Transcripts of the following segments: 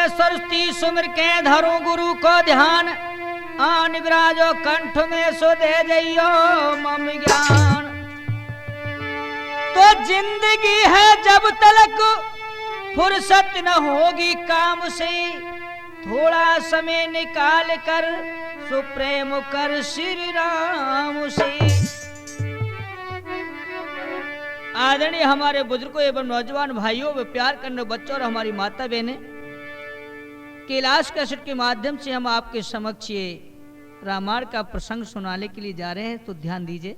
सरस्वती सुमिर के धरो गुरु को ध्यान, आन विराजो कंठ में सो दे जइयो मम ज्ञान। तो जिंदगी है जब तलक फुर्सत न होगी काम से, थोड़ा समय निकाल कर सुप्रेम कर श्री राम से। आदरणीय हमारे बुजुर्गों एवं नौजवान भाइयों व प्यार करने बच्चों और हमारी माता बहनें, कैलाश कैसेट के माध्यम से हम आपके समक्ष ये रामायण का प्रसंग सुनाने के लिए जा रहे हैं, तो ध्यान दीजिए।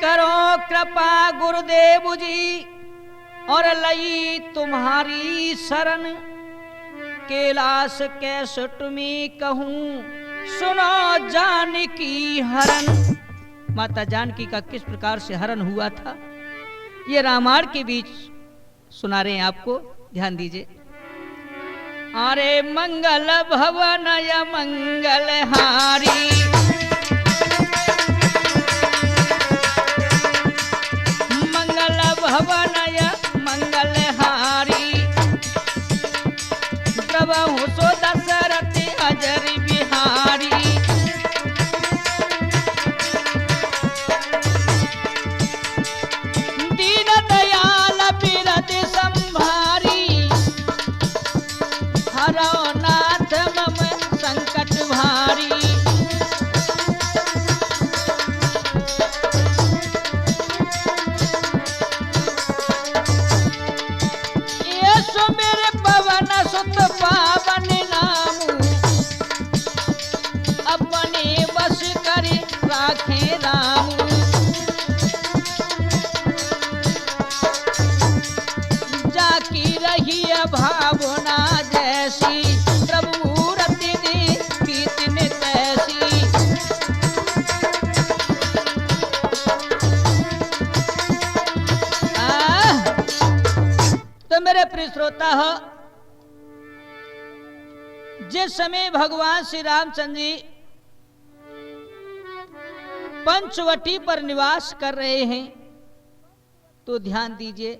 करो कृपा गुरुदेव जी और लई तुम्हारी शरण, कैलाश कैसेट में कहूं सुनो जानकी हरण। माता जानकी का किस प्रकार से हरण हुआ था, ये रामायण के बीच सुना रहे हैं आपको, ध्यान दीजिए। अरे मंगल भवन या मंगल हारी, मंगल भवन या मंगल हारी, प्रभु सो दशरथ अजर बिहारी। नाथ मम संकट भारी, ये सो मेरे पवन सुत पावन नामू, अपने बस करे राखे रामू। जाकी रही भावना जैसी, प्रभु मूर्ति दी कीर्तन तैसी। तो मेरे प्रिय श्रोता हो, जिस समय भगवान श्री रामचंद्र जी पंचवटी पर निवास कर रहे हैं, तो ध्यान दीजिए।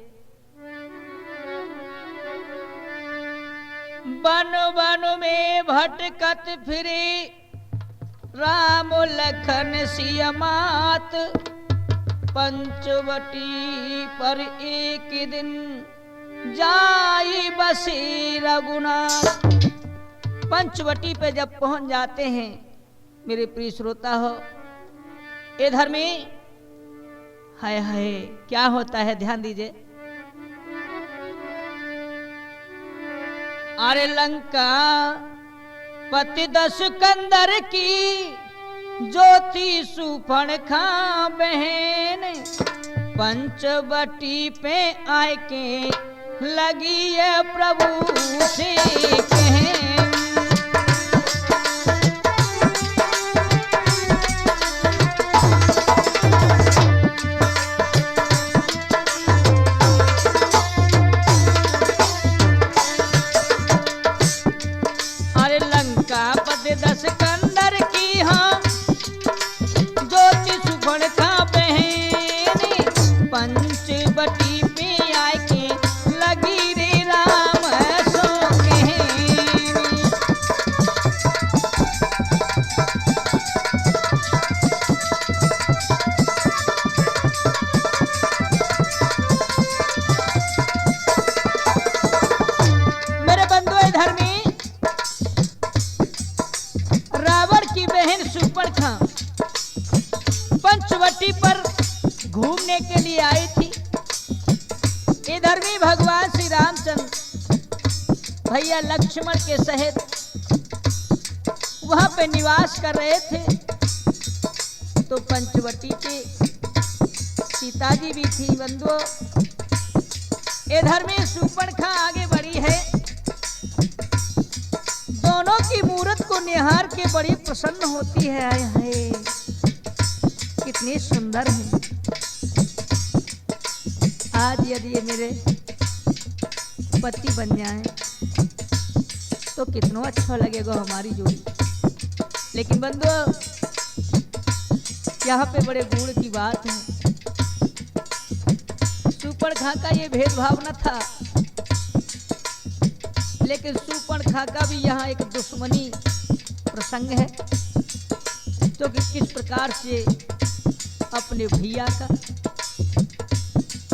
वन वन में भटकत फिरे राम लखन सिया मात, पंचवटी पर एक दिन जाई बसे रघुनाथ। पंचवटी पे जब पहुंच जाते हैं मेरे प्रिय श्रोता हो, इधर में हाय हाय क्या होता है, ध्यान दीजिए। अरे लंका पति दस कंदर की, ज्योति सुपर्णखा बहन, पंचवटी पे आए के लगी है प्रभु से कहन। दस कंदर की हम ज्योति सुपर्णखा बहन, पंचवटी पे आए के लगी रे राम सो कहन। मेरे बंधु इधर में सुपर्णखा पंचवटी पर घूमने के लिए आई थी। इधर भी भगवान श्री रामचंद्र भैया लक्ष्मण के सहित वहां पे निवास कर रहे थे। तो पंचवटी पे सीता जी भी थी। बंधुओं, इधर में सुपर्णखा आगे बढ़ी है, दोनों की मूरत को निहार के बड़ी प्रसन्न होती है। हाय हाय कितनी सुंदर है। आज यदि ये मेरे पति बन जाए तो कितना अच्छा लगेगा हमारी जोड़ी। लेकिन बंधुओं, यहाँ पे बड़े गुण की बात है। सुपर्णखा का ये भेदभाव न था। लेकिन शूर्पणखा का भी यहाँ एक दुश्मनी प्रसंग है, तो कि किस प्रकार से अपने भैया का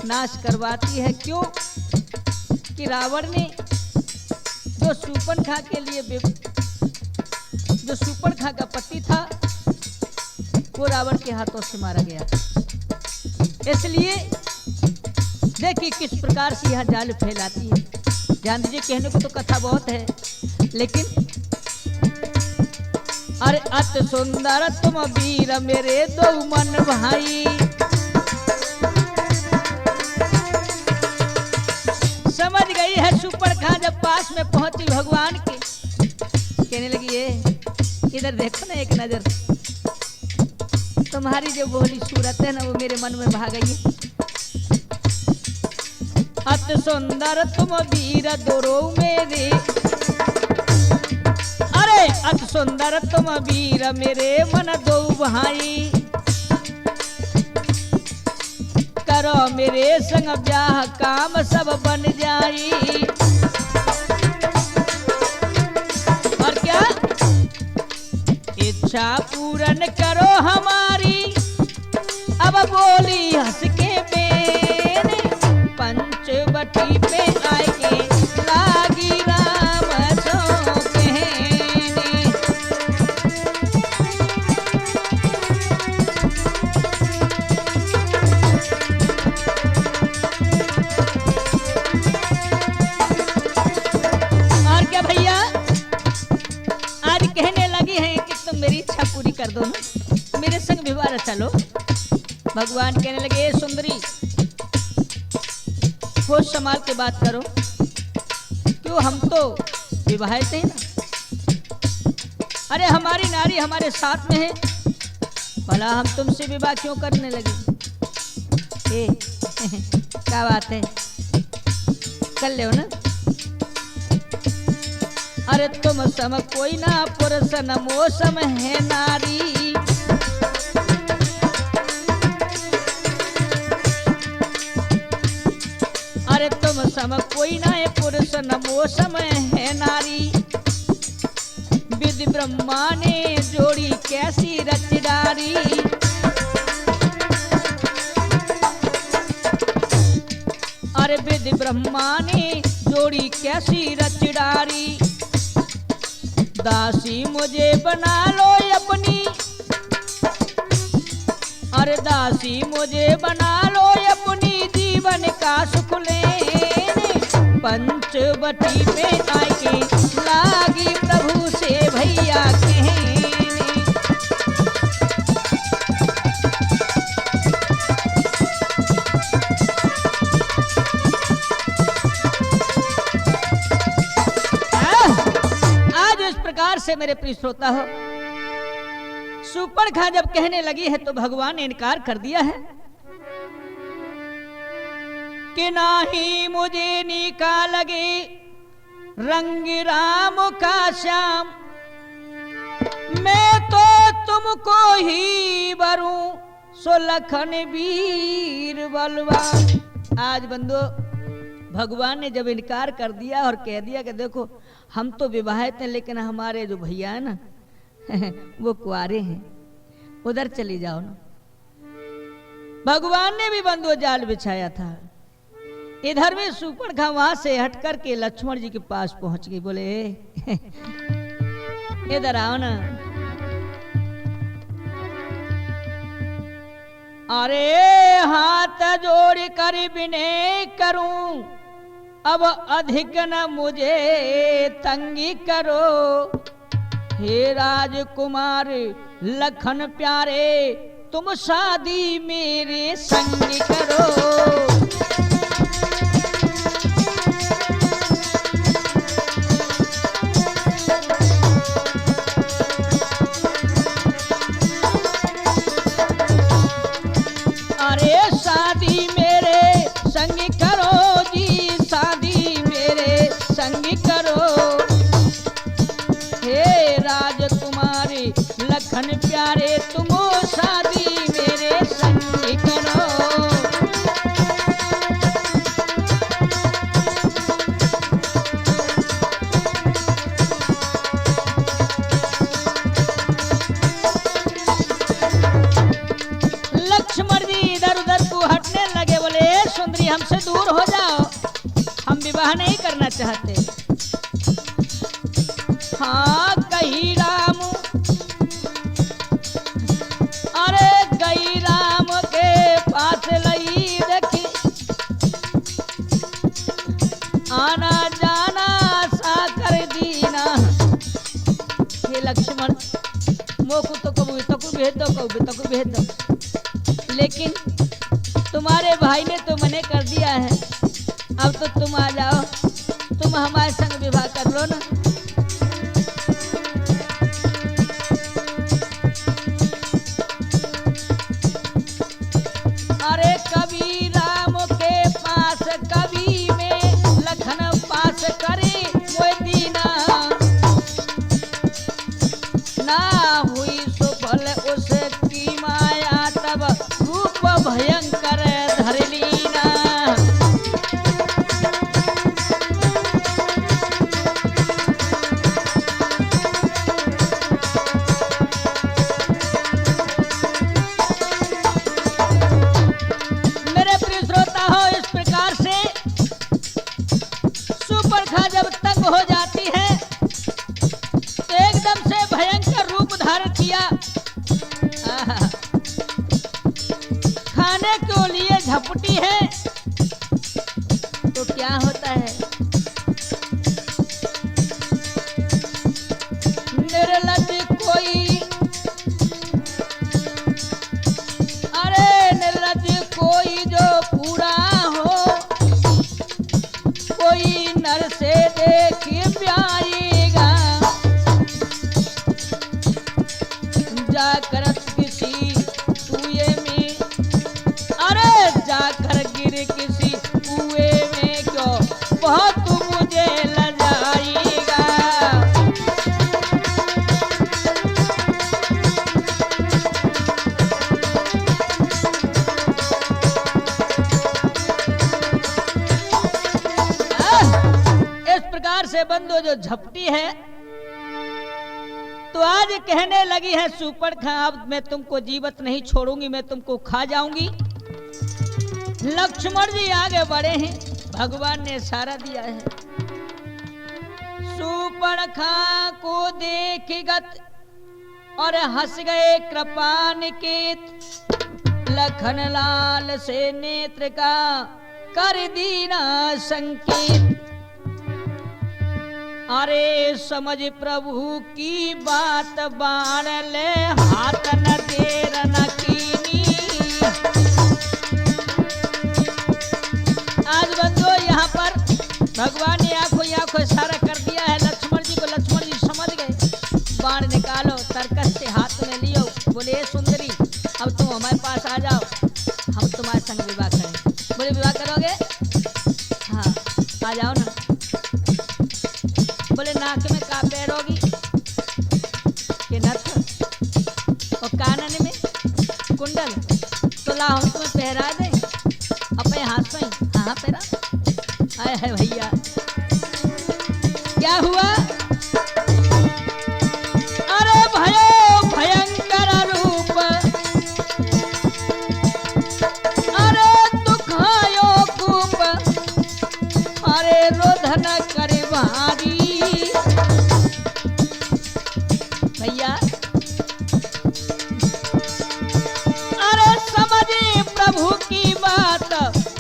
नाश करवाती है। क्यों कि रावण ने जो शूर्पणखा के लिए, जो शूर्पणखा का पति था, वो रावण के हाथों से मारा गया। इसलिए देखिए किस प्रकार से यह जाल फैलाती है। ध्यान दीजिए, कहने को तो कथा बहुत है, लेकिन अरे अति सुंदर तुम वीर मेरे दो मन भाई, समझ गई है शूर्पणखा। जब पास में पहुंची भगवान के, कहने लगी है इधर देखो ना एक नजर, तुम्हारी जो बोली सूरत है ना वो मेरे मन में भा गई है। अति सुंदर तुम वीर दोरो मेरे, अरे अति सुंदर तुम वीर मेरे मन दो भाई, करो मेरे संग ब्याह काम सब बन जाई। और क्या इच्छा पूर्ण करो हमारी, अब बोली हंस के बेने, पंचवटी पे आएंगे लागी राम सो कहने। और क्या भैया, आज कहने लगी है कि तुम मेरी इच्छा पूरी कर दो ना, मेरे संग विवाह चलो। भगवान कहने लगे, ए सुंदरी होश संभाल के बात करो, क्यों हम तो विवाहित हैं ना, अरे हमारी नारी हमारे साथ में है, भला हम तुमसे विवाह क्यों करने लगे। ए क्या बात है, कर ले ना। अरे तुम सम कोई ना पुरुष न मौसम है नारी, अरे तुम सम कोई ना पुरुष न मौसम है नारी, विधि ब्रह्मा ने जोड़ी कैसी रच डारी। अरे विधि ब्रह्मा ने जोड़ी कैसी रच डारी, दासी मुझे बना लो अपनी, अरे दासी मुझे बना लो अपनी, जीवन का सुख लेने पंचवटी पे आएंगे लागी प्रभु से भैया कहने। आज इस प्रकार से मेरे प्रिय श्रोता हो, शूर्पणखा जब कहने लगी है तो भगवान ने इनकार कर दिया है कि नाही मुझे नीका लगे रंग राम का श्याम, मैं तो तुमको ही वरूं सुलखन वीर बलवान। आज बंदो भगवान ने जब इनकार कर दिया और कह दिया कि देखो हम तो विवाहित हैं, लेकिन हमारे जो भैया है ना वो कुआरे हैं, उधर चली जाओ ना। भगवान ने भी बंदो जाल बिछाया था। इधर में शूर्पणखा वहां से हट कर के लक्ष्मण जी के पास पहुंच गई, बोले इधर आओ ना। अरे हाथ जोड़ कर विनय करूं, अब अधिक न मुझे तंगी करो, हे राजकुमार लखन प्यारे तुम शादी मेरे संग करो। अरे शादी मेरे संग करो जी, शादी मेरे संग करो, हे राजकुमारी लखन प्यारे तुम शादी मेरे संग करो। चाहते। हाँ कही राम, अरे गई राम के पास लई देखी, आना जाना सा कर दीना। हे लक्ष्मण मोको तो कबू तको भेज दो, कबू तको भेज दो, लेकिन तुम्हारे भाई ने तो मने कर दिया है। अब तो तुम आ जाओ, तुम हमारे संग विवाह कर लो ना। अरे कभी राम के पास कभी में लखन पास करे वो दीना, ना हुई सुफल उसकी माया तब रूप भयंकर धर लीना। मेरे प्रिय श्रोता हो, इस प्रकार से सुपर्णखा जब तंग हो जाती है तो एकदम से भयंकर रूप धारण किया। आहा, खाने को लिए झपटी है तो क्या होता है, निर्लज कोई, अरे निर्लज कोई जो पूरा हो, कोई नर से देखी प्यारेगा, जाकर किसी कुएं में, अरे जाकर गिर किसी कुएं में क्यों बहुत मुझे लजाएगा। इस प्रकार से बंदो जो झपटी है तो आज कहने लगी है सुपर्णखा, अब मैं तुमको जीवित नहीं छोड़ूंगी, मैं तुमको खा जाऊंगी। लक्ष्मण जी आगे बढ़े हैं, भगवान ने इशारा दिया है। सुपर्णखा को देखिगत और हंस गए कृपानिकेत, लखन लाल से नेत्र का कर दीना संकेत। अरे समझ प्रभु की बात बाण ले हाथ न देर न कीनी। आज बंदो यहाँ पर भगवान ने आंखों इशारा कर दिया है लक्ष्मण जी को। लक्ष्मण जी समझ गए, बाण निकालो, तरकस से हाथ में लियो, बोले सुंदरी अब तुम हमारे पास आ जाओ, हम तुम्हारे संग विवाह करें। बोले विवाह करोगे? हाँ आ जाओ ना। बोले नाक में का पैरोगी के नथ और कानन में कुंडल, तो ला हम तुम्हें पहरा दे अपने हाथ में। हाँ पहरा। आए है भैया, क्या हुआ? अरे भयो भयंकर रूप, अरे दुखायो कूप, अरे रोधन करे भारी। भैया अरे समझे प्रभु की बात,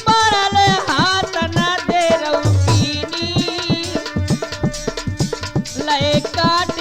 बड़ल हाथ न दे रउकीनी, लय काट